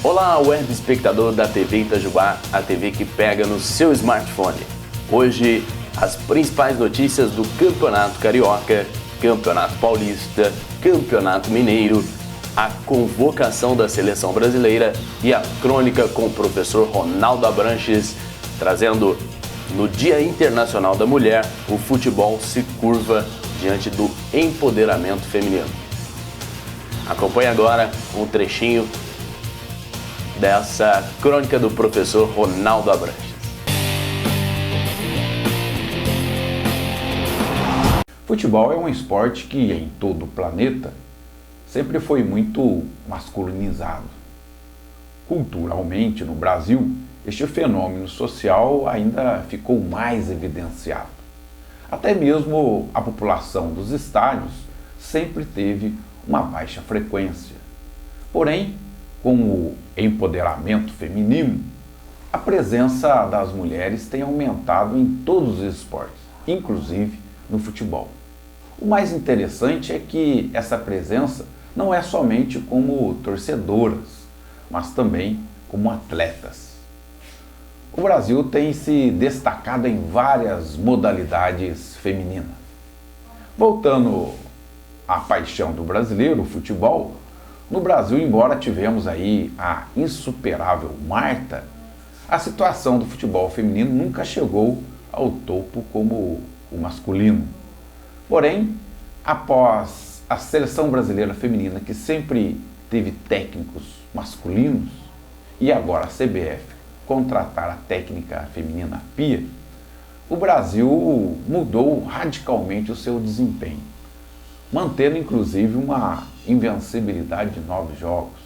Olá, web espectador da TV Itajubá, a TV que pega no seu smartphone. Hoje, as principais notícias do Campeonato Carioca, Campeonato Paulista, Campeonato Mineiro, a convocação da Seleção Brasileira e a crônica com o professor Ronaldo Abranches, trazendo no Dia Internacional da Mulher, o futebol se curva diante do empoderamento feminino. Acompanhe agora um trechinho dessa crônica do professor Ronaldo Abranches. Futebol é um esporte que em todo o planeta sempre foi muito masculinizado. Culturalmente, no Brasil, este fenômeno social ainda ficou mais evidenciado. Até mesmo a população dos estádios sempre teve uma baixa frequência. Porém, com o empoderamento feminino, a presença das mulheres tem aumentado em todos os esportes, inclusive no futebol. O mais interessante é que essa presença não é somente como torcedoras, mas também como atletas. O Brasil tem se destacado em várias modalidades femininas. Voltando à paixão do brasileiro, o futebol, no Brasil, embora tivemos aí a insuperável Marta, a situação do futebol feminino nunca chegou ao topo como o masculino. Porém, após a seleção brasileira feminina, que sempre teve técnicos masculinos, e agora a CBF contratar a técnica feminina Pia, o Brasil mudou radicalmente o seu desempenho, mantendo inclusive uma invencibilidade de 9 jogos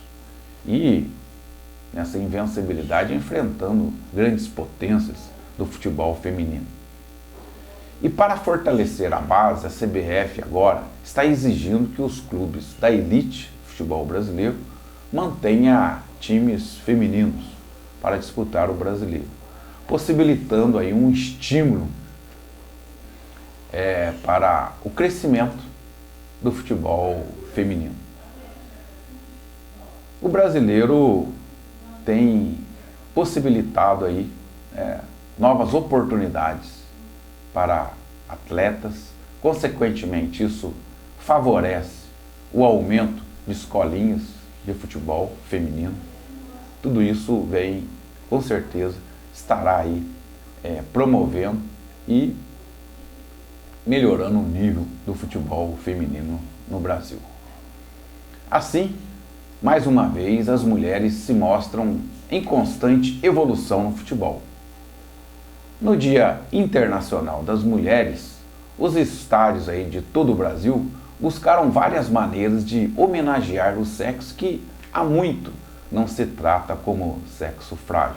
e nessa invencibilidade enfrentando grandes potências do futebol feminino. E para fortalecer a base, a CBF agora está exigindo que os clubes da elite do futebol brasileiro mantenham times femininos para disputar o brasileiro, possibilitando aí um estímulo para o crescimento do futebol feminino. O brasileiro tem possibilitado aí novas oportunidades para atletas, consequentemente isso favorece o aumento de escolinhas de futebol feminino. Tudo isso vem, com certeza, estará aí promovendo e melhorando o nível do futebol feminino no Brasil. Assim, mais uma vez, as mulheres se mostram em constante evolução no futebol. No Dia Internacional das Mulheres, os estádios aí de todo o Brasil buscaram várias maneiras de homenagear o sexo que há muito não se trata como sexo frágil,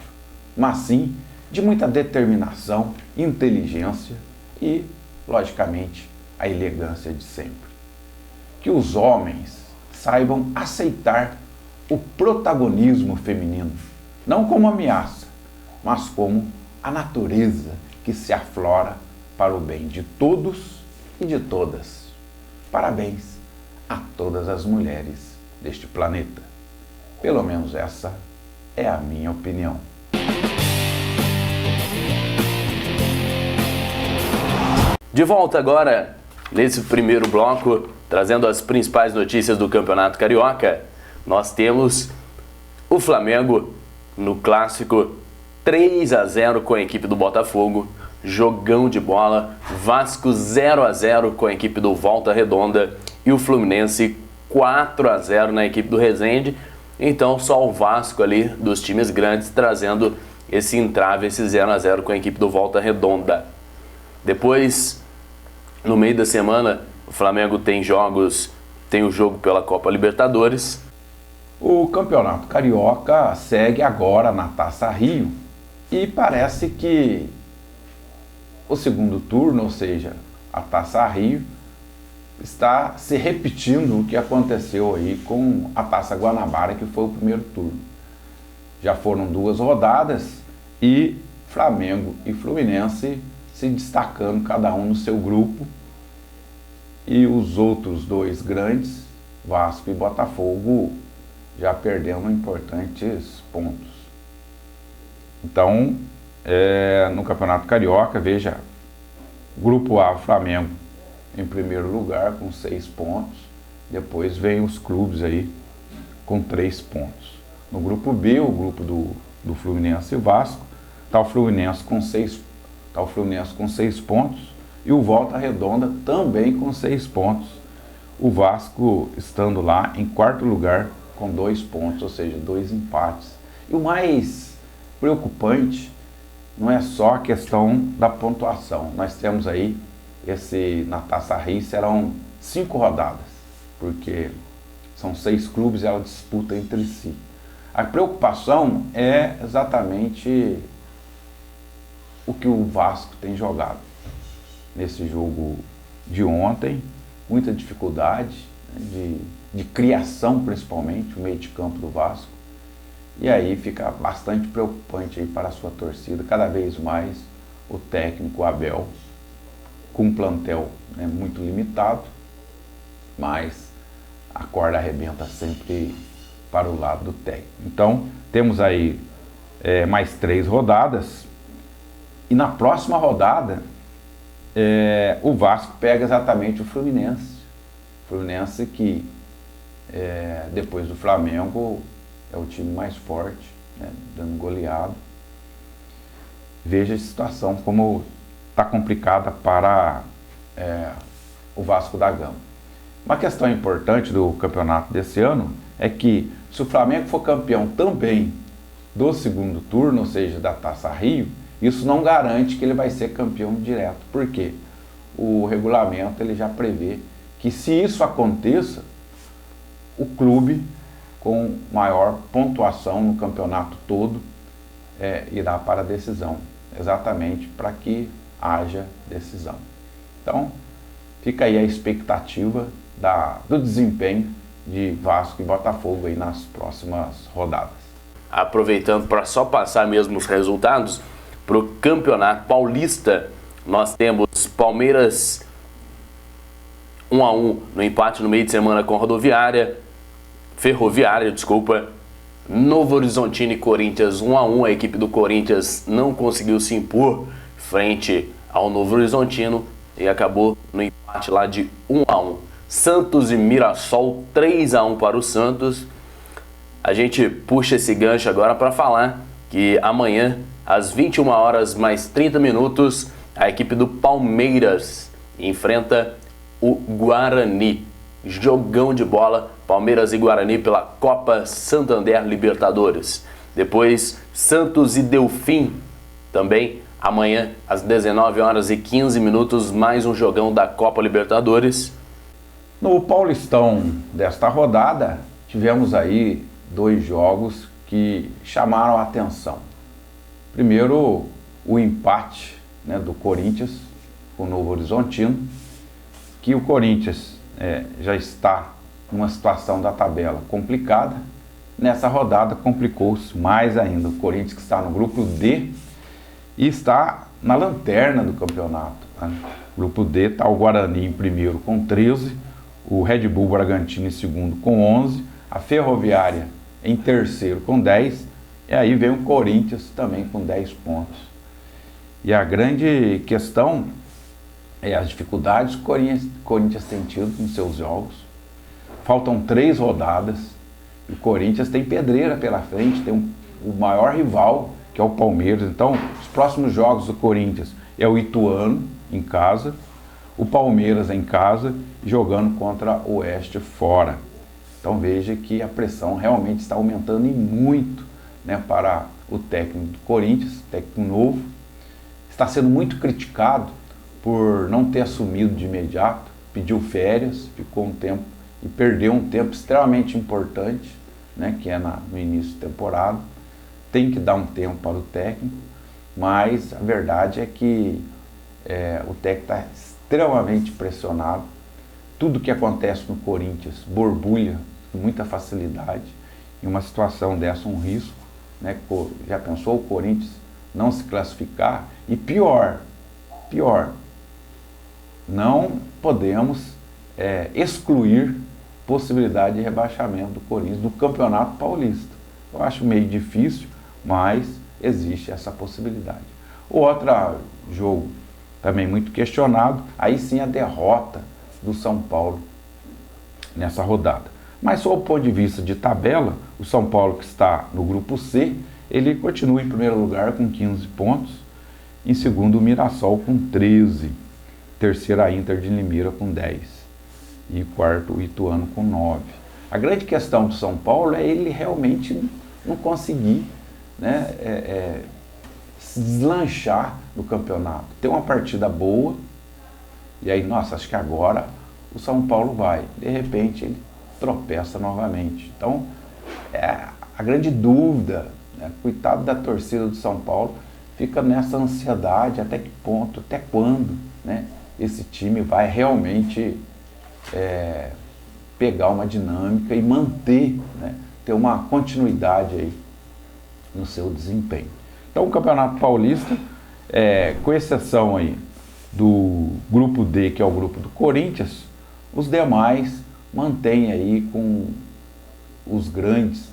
mas sim de muita determinação, inteligência e, logicamente, a elegância de sempre. Que os homens saibam aceitar o protagonismo feminino, não como ameaça, mas como a natureza que se aflora para o bem de todos e de todas. Parabéns a todas as mulheres deste planeta. Pelo menos essa é a minha opinião. De volta agora, nesse primeiro bloco, trazendo as principais notícias do Campeonato Carioca, nós temos o Flamengo no clássico 3-0 com a equipe do Botafogo, jogão de bola, Vasco 0-0 com a equipe do Volta Redonda e o Fluminense 4-0 na equipe do Resende. Então só o Vasco ali dos times grandes trazendo esse entrave, esse 0-0 com a equipe do Volta Redonda. Depois, no meio da semana, o Flamengo tem o jogo pela Copa Libertadores. O Campeonato Carioca segue agora na Taça Rio e parece que o segundo turno, ou seja, a Taça Rio, está se repetindo o que aconteceu aí com a Taça Guanabara, que foi o primeiro turno. Já foram 2 rodadas e Flamengo e Fluminense se destacando cada um no seu grupo, e os outros 2 grandes, Vasco e Botafogo, já perdendo importantes pontos. Então, no Campeonato Carioca, veja, Grupo A, Flamengo em primeiro lugar com 6 pontos, depois vem os clubes aí com 3 pontos. No Grupo B, o grupo do Fluminense e Vasco, está o Fluminense com 6 pontos e o Volta Redonda também com 6 pontos. O Vasco estando lá em quarto lugar com 2 pontos, ou seja, 2 empates. E o mais preocupante não é só a questão da pontuação. Nós temos aí, na Taça Rio serão 5 rodadas, porque são 6 clubes e ela disputa entre si. A preocupação é exatamente o que o Vasco tem jogado. Nesse jogo de ontem, muita dificuldade, né, de criação principalmente, o meio de campo do Vasco. E aí fica bastante preocupante aí para a sua torcida, cada vez mais o técnico Abel, com um plantel, né, muito limitado, mas a corda arrebenta sempre para o lado do técnico. Então, temos aí mais 3 rodadas, e na próxima rodada, o Vasco pega exatamente o Fluminense. Fluminense que, depois do Flamengo, é o time mais forte, né, dando goleado. Veja a situação como está complicada para o Vasco da Gama. Uma questão importante do campeonato desse ano é que, se o Flamengo for campeão também do segundo turno, ou seja, da Taça Rio, isso não garante que ele vai ser campeão direto. Por quê? O regulamento ele já prevê que, se isso aconteça, o clube com maior pontuação no campeonato todo irá para a decisão, exatamente para que haja decisão. Então, fica aí a expectativa do desempenho de Vasco e Botafogo aí nas próximas rodadas. Aproveitando para só passar mesmo os resultados, para o Campeonato Paulista, nós temos Palmeiras 1-1 no empate no meio de semana com Ferroviária, Novo Horizontino e Corinthians 1-1, a equipe do Corinthians não conseguiu se impor frente ao Novo Horizontino e acabou no empate lá de 1-1. Santos e Mirassol 3-1 para o Santos. A gente puxa esse gancho agora para falar que amanhã, às 21 horas mais 30 minutos, a equipe do Palmeiras enfrenta o Guarani. Jogão de bola, Palmeiras e Guarani pela Copa Santander Libertadores. Depois, Santos e Delfim, também amanhã, às 19 horas e 15 minutos, mais um jogão da Copa Libertadores. No Paulistão desta rodada, tivemos aí 2 jogos que chamaram a atenção. Primeiro, o empate, né, do Corinthians com o Novo Horizontino, que o Corinthians já está numa situação da tabela complicada. Nessa rodada complicou-se mais ainda. O Corinthians, que está no grupo D e está na lanterna do campeonato, né? Grupo D está o Guarani em primeiro com 13, o Red Bull Bragantino em segundo com 11, a Ferroviária em terceiro com 10, e aí vem o Corinthians também com 10 pontos. E a grande questão é as dificuldades que o Corinthians tem tido nos seus jogos. Faltam 3 rodadas e o Corinthians tem pedreira pela frente, tem o maior rival, que é o Palmeiras. Então, os próximos jogos do Corinthians é o Ituano em casa, o Palmeiras em casa, jogando contra o Oeste fora. Então veja que a pressão realmente está aumentando e muito, né, para o técnico do Corinthians, técnico novo. Está sendo muito criticado por não ter assumido de imediato, pediu férias, ficou um tempo e perdeu um tempo extremamente importante, né, que é no início da temporada. Tem que dar um tempo para o técnico, mas a verdade é que o técnico está extremamente pressionado. Tudo que acontece no Corinthians borbulha com muita facilidade. Em uma situação dessa, um risco, né? Já pensou o Corinthians não se classificar? E pior, não podemos excluir possibilidade de rebaixamento do Corinthians no Campeonato Paulista. Eu acho meio difícil, mas existe essa possibilidade. O outro jogo também muito questionado, aí sim a derrota do São Paulo nessa rodada. Mas sob o ponto de vista de tabela, o São Paulo, que está no grupo C, ele continua em primeiro lugar com 15 pontos, em segundo o Mirassol com 13, terceiro a Inter de Limeira com 10 e quarto o Ituano com 9. A grande questão do São Paulo é ele realmente não conseguir, né, se deslanchar no campeonato. Tem uma partida boa, e aí, nossa, acho que agora o São Paulo vai. De repente ele tropeça novamente. Então, a grande dúvida, né, coitado da torcida do São Paulo, fica nessa ansiedade, até que ponto, até quando, né, esse time vai realmente pegar uma dinâmica e manter, né, ter uma continuidade aí no seu desempenho. Então o Campeonato Paulista, com exceção aí do grupo D, que é o grupo do Corinthians, os demais mantêm aí com os grandes,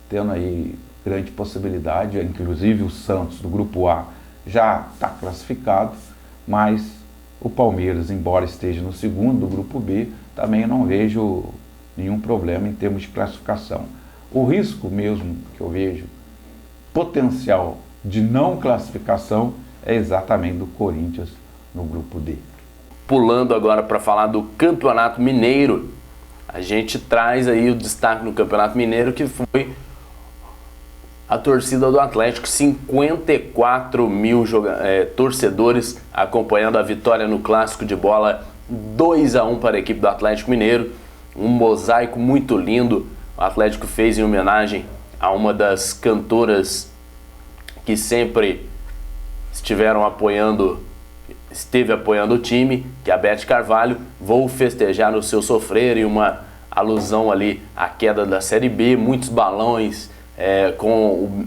tendo aí grande possibilidade, inclusive o Santos do grupo A já está classificado, mas o Palmeiras, embora esteja no segundo do grupo B, também eu não vejo nenhum problema em termos de classificação. O risco mesmo que eu vejo, potencial de não classificação, é exatamente do Corinthians no grupo D. Pulando agora para falar do Campeonato Mineiro, a gente traz aí o destaque no Campeonato Mineiro, que foi a torcida do Atlético, 54 mil torcedores acompanhando a vitória no Clássico de Bola, 2-1 para a equipe do Atlético Mineiro, um mosaico muito lindo. O Atlético fez em homenagem a uma das cantoras que sempre esteve apoiando o time, que é a Beth Carvalho. Vou festejar no seu sofrer, e uma alusão ali à queda da Série B, muitos balões com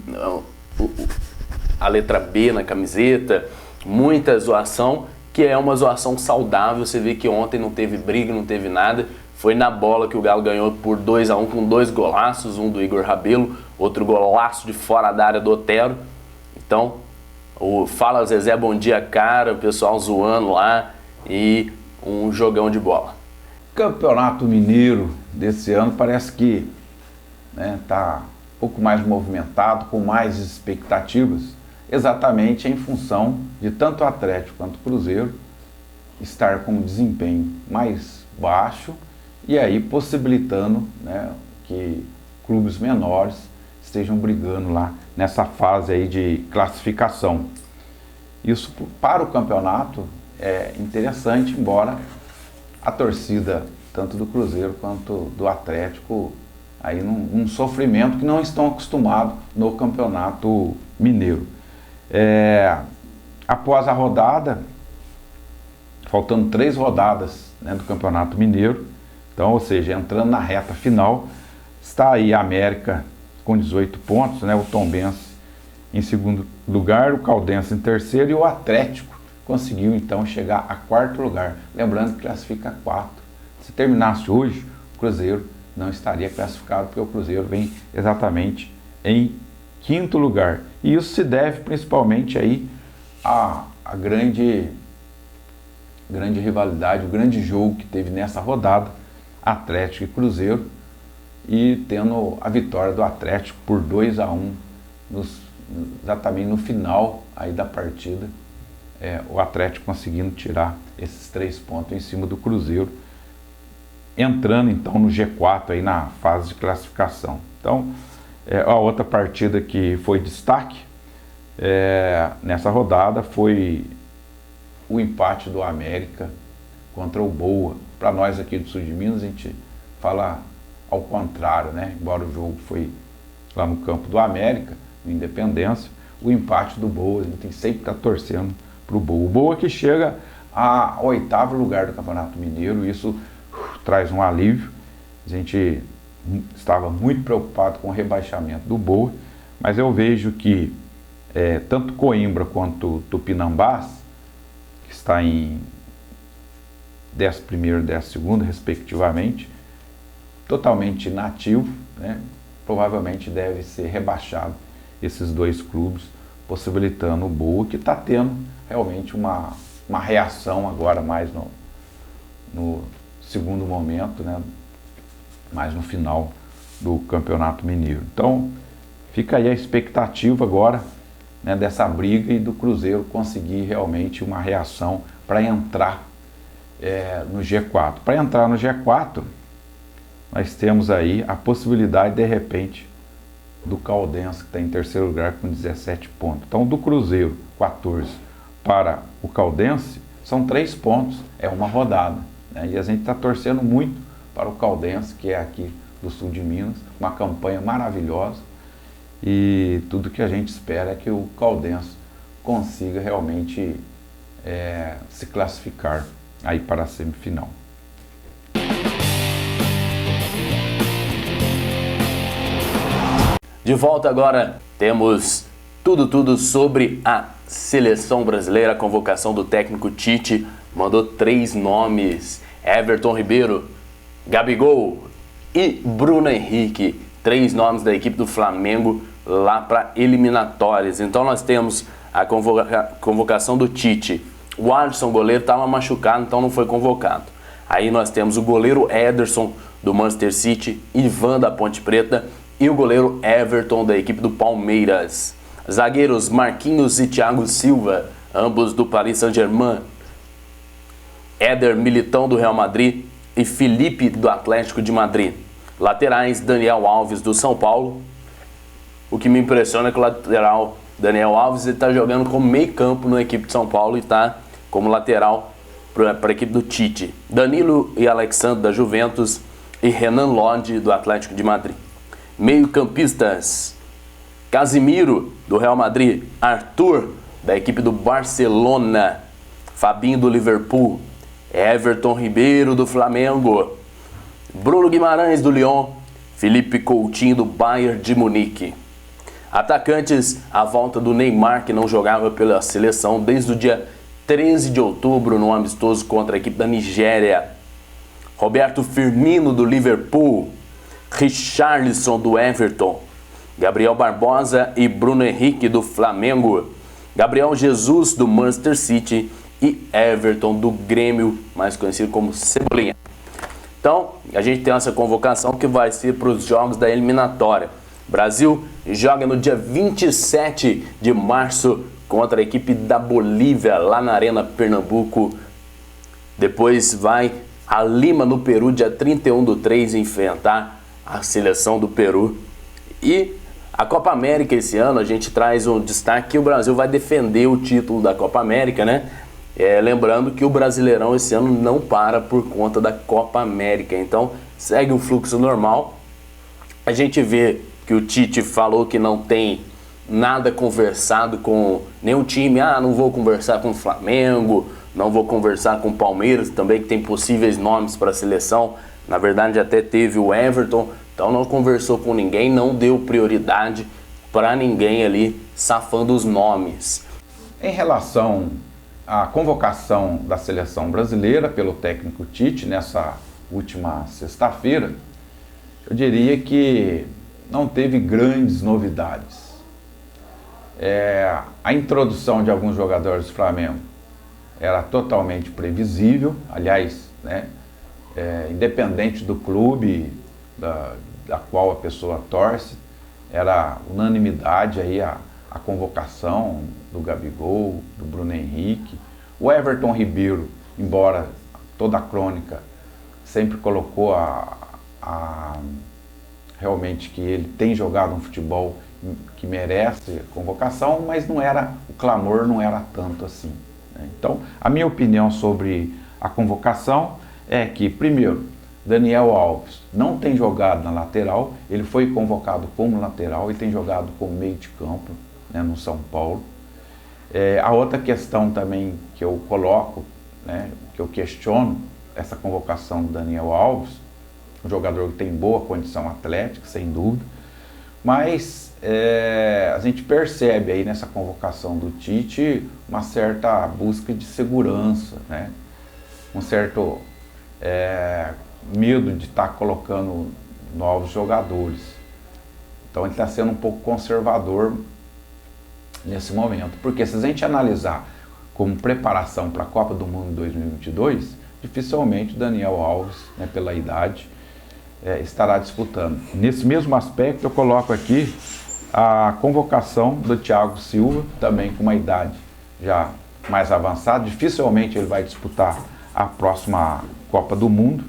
a letra B na camiseta, muita zoação, que é uma zoação saudável. Você vê que ontem não teve briga, não teve nada. Foi na bola que o Galo ganhou por 2-1 com 2 golaços, um do Igor Rabelo, outro golaço de fora da área do Otero. Então, Fala Zezé, bom dia, cara, o pessoal zoando lá, e um jogão de bola. Campeonato Mineiro desse ano parece que tá um pouco mais movimentado, com mais expectativas, exatamente em função de tanto o Atlético quanto o Cruzeiro estar com um desempenho mais baixo, e aí possibilitando, né, que clubes menores estejam brigando lá nessa fase aí de classificação. Isso para o campeonato é interessante, embora a torcida tanto do Cruzeiro quanto do Atlético aí num sofrimento que não estão acostumados no Campeonato Mineiro. Após a rodada, faltando 3 rodadas, né, do Campeonato Mineiro, então, ou seja, entrando na reta final, está aí a América com 18 pontos, né, o Tombense em segundo lugar, o Caldense em terceiro, e o Atlético conseguiu então chegar a 4º lugar. Lembrando que classifica 4. Se terminasse hoje, o Cruzeiro não estaria classificado, porque o Cruzeiro vem exatamente em 5º lugar. E isso se deve principalmente aí a grande rivalidade, o grande jogo que teve nessa rodada, Atlético e Cruzeiro, e tendo a vitória do Atlético por 2-1 exatamente no final aí da partida, o Atlético conseguindo tirar esses 3 pontos em cima do Cruzeiro, entrando então no G4 aí na fase de classificação. Então, a outra partida que foi destaque nessa rodada foi o empate do América contra o Boa. Para nós aqui do sul de Minas, a gente fala ao contrário, né? Embora o jogo foi lá no campo do América, no Independência, o empate do Boa, a gente tem sempre que estar torcendo para o Boa. O Boa que chega ao 8º lugar do Campeonato Mineiro, isso traz um alívio. A gente estava muito preocupado com o rebaixamento do Boa, mas eu vejo que tanto Coimbra quanto Tupinambás, que está em 11º e 12º respectivamente, totalmente inativo, né? Provavelmente deve ser rebaixado esses dois clubes, possibilitando o Boa, que está tendo realmente uma reação agora mais no segundo momento, né? Mais no final do Campeonato Mineiro. Então, fica aí a expectativa agora, né, dessa briga e do Cruzeiro conseguir realmente uma reação para entrar no G4. Para entrar no G4, nós temos aí a possibilidade, de repente, do Caldense, que está em terceiro lugar com 17 pontos. Então, do Cruzeiro, 14, para o Caldense, são 3 pontos, é uma rodada, né? E a gente está torcendo muito para o Caldense, que é aqui do sul de Minas, uma campanha maravilhosa, e tudo que a gente espera é que o Caldense consiga realmente se classificar aí para a semifinal. De volta agora, temos tudo sobre a seleção brasileira. A convocação do técnico Tite mandou 3 nomes: Everton Ribeiro, Gabigol e Bruno Henrique. 3 nomes da equipe do Flamengo lá para eliminatórias. Então nós temos a convocação do Tite. O Alisson, goleiro, estava machucado, então não foi convocado. Aí nós temos o goleiro Ederson do Manchester City, Ivan da Ponte Preta e o goleiro Everton da equipe do Palmeiras. Zagueiros Marquinhos e Thiago Silva, ambos do Paris Saint-Germain. Éder Militão do Real Madrid e Felipe do Atlético de Madrid. Laterais Daniel Alves do São Paulo. O que me impressiona é que o lateral Daniel Alves está jogando como meio campo na equipe de São Paulo e está como lateral para a equipe do Tite. Danilo e Alexandre da Juventus e Renan Lodge do Atlético de Madrid. Meio-campistas: Casimiro do Real Madrid, Arthur da equipe do Barcelona, Fabinho do Liverpool, Everton Ribeiro do Flamengo, Bruno Guimarães do Lyon, Felipe Coutinho do Bayern de Munique. Atacantes: a volta do Neymar, que não jogava pela seleção desde o dia 13 de outubro no amistoso contra a equipe da Nigéria. Roberto Firmino do Liverpool, Richarlison do Everton, Gabriel Barbosa e Bruno Henrique do Flamengo, Gabriel Jesus do Manchester City e Everton do Grêmio, mais conhecido como Cebolinha. Então, a gente tem essa convocação que vai ser para os jogos da eliminatória. O Brasil joga no dia 27 de março contra a equipe da Bolívia, lá na Arena Pernambuco. Depois vai a Lima, no Peru, dia 31/3, enfrentar a seleção do Peru. E a Copa América esse ano, a gente traz um destaque que o Brasil vai defender o título da Copa América, né? Lembrando que o Brasileirão esse ano não para por conta da Copa América. Então, segue um fluxo normal. A gente vê que o Tite falou que não tem nada conversado com nenhum time. Não vou conversar com o Flamengo, não vou conversar com o Palmeiras, também que tem possíveis nomes para a seleção. Na verdade, até teve o Everton. Então não conversou com ninguém, não deu prioridade para ninguém ali, safando os nomes. Em relação à convocação da seleção brasileira pelo técnico Tite nessa última sexta-feira, eu diria que não teve grandes novidades. A introdução de alguns jogadores do Flamengo era totalmente previsível, aliás, né, independente do clube da qual a pessoa torce, era unanimidade aí a convocação do Gabigol, do Bruno Henrique. O Everton Ribeiro, embora toda a crônica sempre colocou realmente que ele tem jogado um futebol que merece convocação, mas o clamor não era tanto assim, né? Então, a minha opinião sobre a convocação é que, primeiro, Daniel Alves não tem jogado na lateral, ele foi convocado como lateral e tem jogado como meio de campo, né, no São Paulo. A outra questão também que eu coloco, né, que eu questiono, essa convocação do Daniel Alves, um jogador que tem boa condição atlética, sem dúvida, mas a gente percebe aí nessa convocação do Tite uma certa busca de segurança, né, um certo medo de estar colocando novos jogadores. Então ele está sendo um pouco conservador nesse momento. Porque se a gente analisar como preparação para a Copa do Mundo 2022, dificilmente o Daniel Alves, né, pela idade, estará disputando. Nesse mesmo aspecto eu coloco aqui a convocação do Thiago Silva, também com uma idade já mais avançada. Dificilmente ele vai disputar a próxima Copa do Mundo.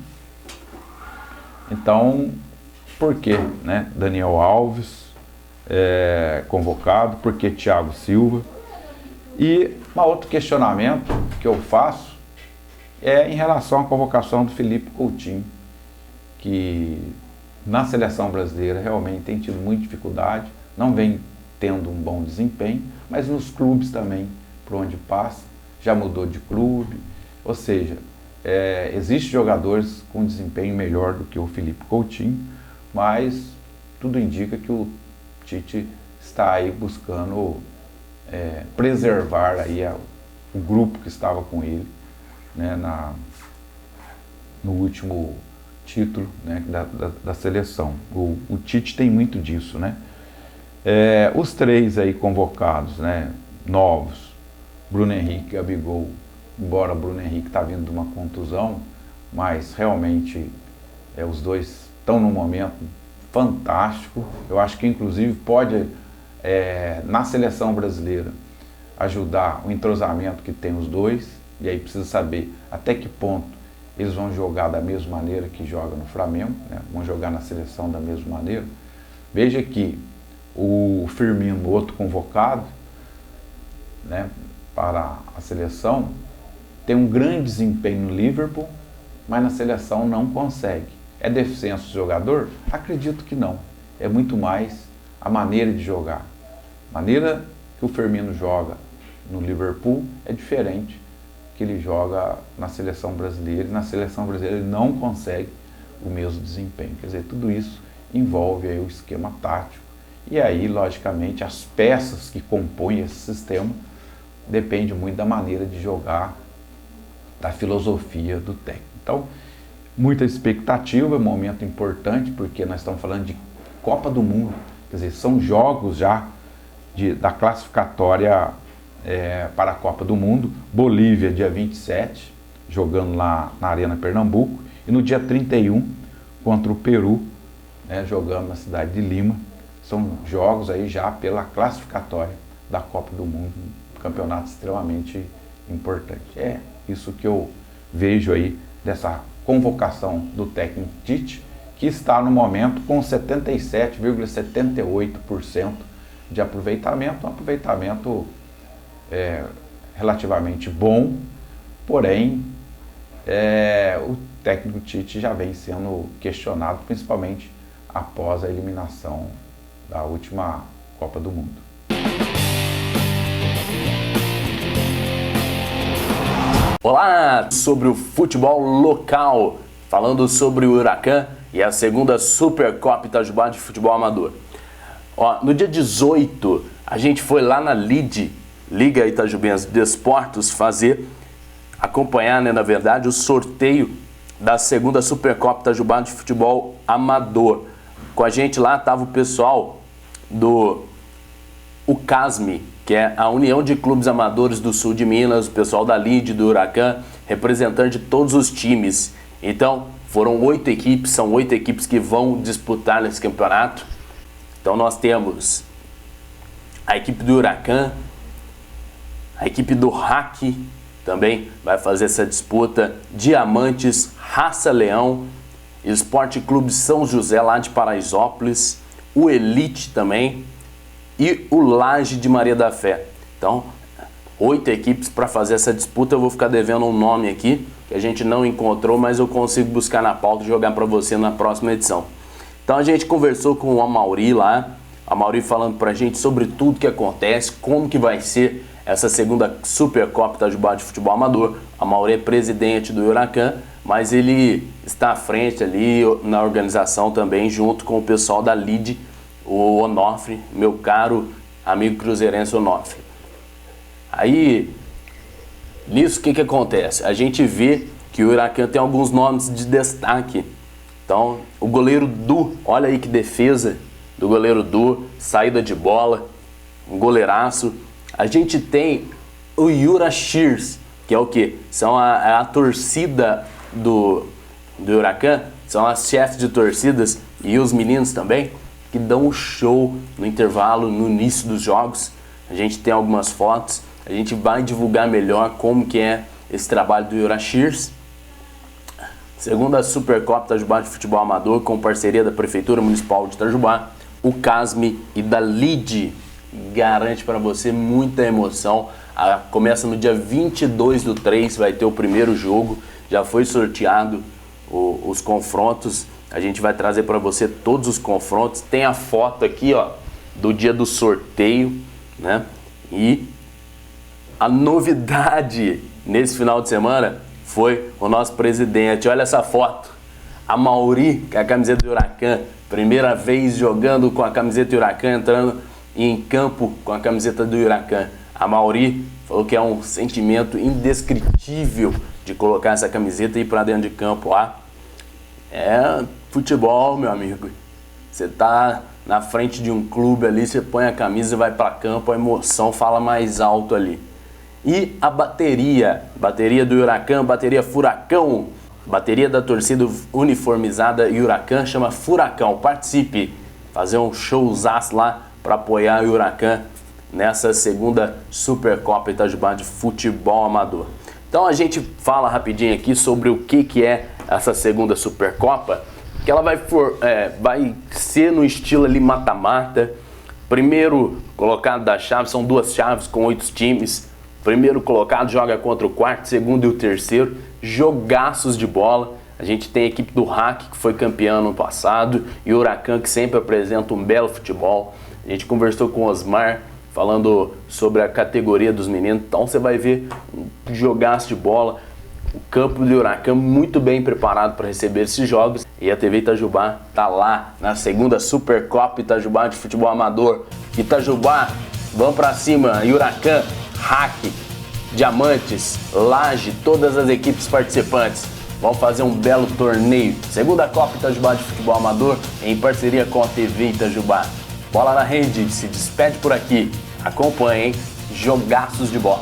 Então, por que, né, Daniel Alves convocado? Por que Thiago Silva? E um outro questionamento que eu faço é em relação à convocação do Felipe Coutinho, que na seleção brasileira realmente tem tido muita dificuldade, não vem tendo um bom desempenho, mas nos clubes também, por onde passa, já mudou de clube, ou seja, existem jogadores com desempenho melhor do que o Felipe Coutinho, mas tudo indica que o Tite está aí buscando preservar aí o grupo que estava com ele, né, no último título, né, da seleção. O Tite tem muito disso, né? Os três aí convocados, né, novos, Bruno Henrique, Gabigol, embora Bruno Henrique está vindo de uma contusão, mas realmente os dois estão num momento fantástico. Eu acho que inclusive pode, na seleção brasileira, ajudar o entrosamento que tem os dois, e aí precisa saber até que ponto eles vão jogar da mesma maneira que joga no Flamengo, né? Vão jogar na seleção da mesma maneira. Veja que o Firmino, outro convocado, né, para a seleção, tem um grande desempenho no Liverpool, mas na seleção não consegue. É deficiência do jogador? Acredito que não. É muito mais a maneira de jogar. A maneira que o Firmino joga no Liverpool é diferente que ele joga na seleção brasileira, e na seleção brasileira ele não consegue o mesmo desempenho. Quer dizer, tudo isso envolve aí o esquema tático, e aí, logicamente, as peças que compõem esse sistema depende muito da maneira de jogar, da filosofia do técnico. Então, muita expectativa, é um momento importante, porque nós estamos falando de Copa do Mundo, quer dizer, são jogos já da classificatória para a Copa do Mundo. Bolívia, dia 27, jogando lá na Arena Pernambuco, e no dia 31, contra o Peru, né, jogando na cidade de Lima. São jogos aí já pela classificatória da Copa do Mundo, um campeonato extremamente importante. É isso que eu vejo aí dessa convocação do técnico Tite, que está no momento com 77,78% de aproveitamento, um aproveitamento relativamente bom, porém o técnico Tite já vem sendo questionado, principalmente após a eliminação da última Copa do Mundo. Olá, sobre o futebol local, falando sobre o Huracan e a segunda Supercopa Itajubá de futebol amador. No dia 18, a gente foi lá na LID, Liga Itajubense de Desportos, acompanhar, né, na verdade, o sorteio da segunda Supercopa Itajubá de futebol amador. Com a gente lá estava o pessoal do UCASME, que é a União de Clubes Amadores do Sul de Minas, o pessoal da LID, do Huracan, representante de todos os times. Então, foram 8 equipes, são 8 equipes que vão disputar nesse campeonato. Então nós temos a equipe do Huracan, a equipe do RAC também vai fazer essa disputa, Diamantes, Raça Leão, Esporte Clube São José lá de Paraisópolis, o Elite também e o Laje de Maria da Fé. Então, 8 equipes para fazer essa disputa. Eu vou ficar devendo um nome aqui que a gente não encontrou, mas eu consigo buscar na pauta e jogar para você na próxima edição. Então a gente conversou com o Amauri lá, a Amauri falando pra gente sobre tudo que acontece, como que vai ser essa segunda Supercopa Itajubá de futebol amador. A Amauri é presidente do Huracan, mas ele está à frente ali na organização também, junto com o pessoal da LID, o Onofre, meu caro amigo cruzeirense Onofre. Aí, nisso o que acontece? A gente vê que o Huracan tem alguns nomes de destaque. Então, o goleiro Du, olha aí que defesa do goleiro Du, saída de bola, um goleiraço. A gente tem o Yuracheers, que é o quê? São a torcida do Huracan, são as chefes de torcidas e os meninos também, que dão um show no intervalo, no início dos jogos. A gente tem algumas fotos, a gente vai divulgar melhor como que é esse trabalho do Yuracheers. Segunda Supercopa Itajubá de Futebol Amador, com parceria da Prefeitura Municipal de Itajubá, o CASME e da LID, garante para você muita emoção. Começa no dia 22/3, vai ter o primeiro jogo, já foi sorteado os confrontos, a gente vai trazer para você todos os confrontos, tem a foto aqui, ó, do dia do sorteio, né? E a novidade nesse final de semana foi o nosso presidente. Olha essa foto, a Mauri, com a camiseta do Huracan, primeira vez jogando com a camiseta do Huracan, entrando em campo com a camiseta do Huracan. A Mauri falou que é um sentimento indescritível de colocar essa camiseta e ir para dentro de campo lá. É futebol, meu amigo. Você tá na frente de um clube ali, você põe a camisa e vai para campo, a emoção fala mais alto ali. E a bateria do Huracan, bateria Furacão, bateria da torcida uniformizada Huracan, chama Furacão. Participe, fazer um showzaço lá para apoiar o Huracan nessa segunda Supercopa Itajubá de Futebol Amador. Então a gente fala rapidinho aqui sobre o que é essa segunda Supercopa, que ela vai ser no estilo ali mata-mata. Primeiro colocado da chave, são 2 chaves com 8 times. Primeiro colocado joga contra o quarto, segundo e o terceiro. Jogaços de bola. A gente tem a equipe do Hack, que foi campeão no passado, e o Huracan, que sempre apresenta um belo futebol. A gente conversou com o Osmar, falando sobre a categoria dos meninos. Então você vai ver um jogaço de bola. O campo do Huracan muito bem preparado para receber esses jogos. E a TV Itajubá tá lá na segunda Supercopa Itajubá de Futebol Amador. Itajubá, vamos para cima. Huracan, Hack, Diamantes, Laje, todas as equipes participantes. Vamos fazer um belo torneio. Segunda Copa Itajubá de Futebol Amador em parceria com a TV Itajubá. Bola na rede, se despede por aqui. Acompanhe, hein? Jogaços de bola.